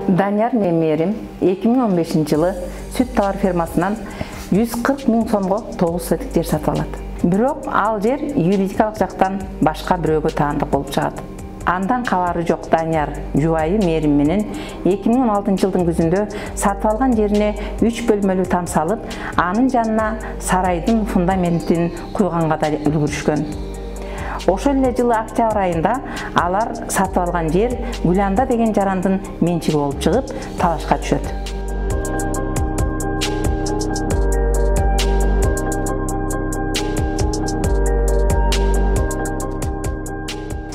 Данияр менен Мээрим 2015-жылы сүт товар фермасынан 140 000 сомго 9 соток жер сатып алат. Бирок ал жер юридикалык жактан башка бирөөгө таандык болуп чыгат. Андан кабары жок Данияр жубайы Мээрим менен 2016-жылдын күзүндө сатып алган жерине 3 бөлмөлүү там салып, анын жанына сарайдын фундаментин куйганга да үлгүрүшкөн. Ошол эле жылы октябрь айында алар сатып алган жер Гүланда деген жарандын менчиги болуп чыгып, талашка түшөт.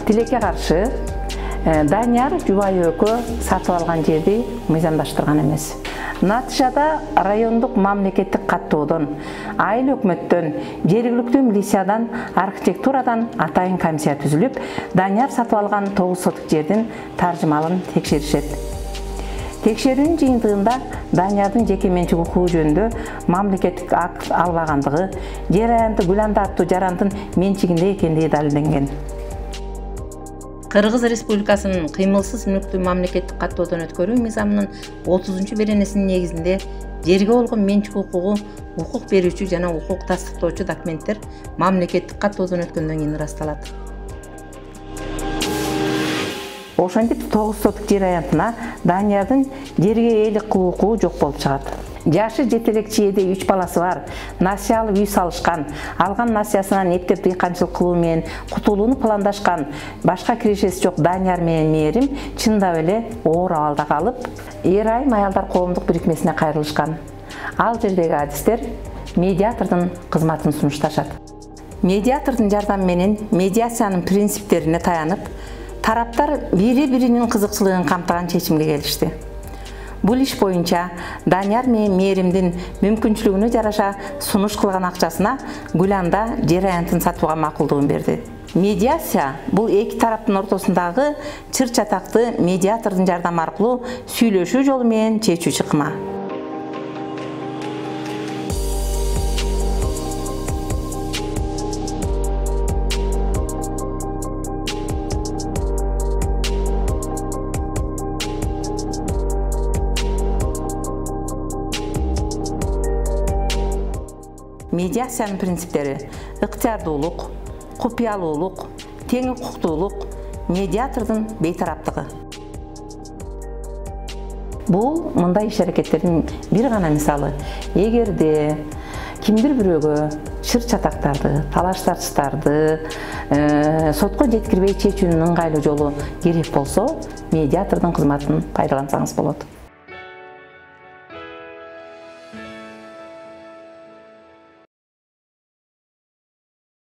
Тилекке каршы Данияр жубайы экөө сатып алган жерди мыйзамдаштырган эмес. Натыйжада райондук мамлекеттик каттоодон, айыл өкмөттөн, жергиликтүү милициядан, архитектурадан атайын комиссия түзүлүп, Данияр сатып алган 9 соток жердин таржымалын текшеришет. Текшерүүнүн жыйынтыгында Даниярдын жеке менчик укугу жөнүндө мамлекеттик акт албагандыгы, жер аянты Гүланда аттуу жарандын менчигинде экендиги далилденген. Кыргыз Республикасынын кыймылсыз мүлктү мамлекеттик каттоодон өткөрүү мыйзамынын 30-беренесинин негизинде жерге болгон менчик укугу укук берүүчү жана укук тастыктоочу документтер мамлекеттик каттоодон өткөндөн кийин ырасталат. Ошентип 9 соток жер аянтына Даниярдын жерге ээлик кылуу укугу жок болуп чыгат. Жашы жетелекчи эде 3 баласы бар, насыя алып үй салышкан, алган насыясынан эптеп дыйканчылык кылуу менен кутулууну пландашкан, башка кирешеси жок Данияр менен Мээрим чындап эле оор абалда калып, Эр айым аялдар коомдук бирикмесине кайрылышкан. Ал жердеги адистер медиатордун кызматын сунушташат. Медиатордун жардамы менен медиациянын принциптерине таянып, тараптар бири-биринин кызыкчылыгын камтыган чечимге келишти. Бул иш боюнча Данияр менен Мээримдин мүмкүнчүлүгүнө жараша сунуш кылган акчасына Гүланда жер аянтын сатууга макулдугун берди. Медиация бул эки тараптын ортосундагы чыр чатакты медиатордун жардамы аркылуу сүйлөшүү жолу менен чечүү чыкма. Медиациянын принциптери ыктыярдуулук, купуялуулук, тең укуктуулук, медиатордун бейтараптыгы. Бул мындай иш-аракеттердин бир гана мисалы. Эгерде кимдир бирөөгө чыр чатактарды, талаш тартыштарды сотко жеткирбей чечүүнүн ыңгайлуу жолу керек болсо, медиатордун кызматын пайдалансаңыз болот.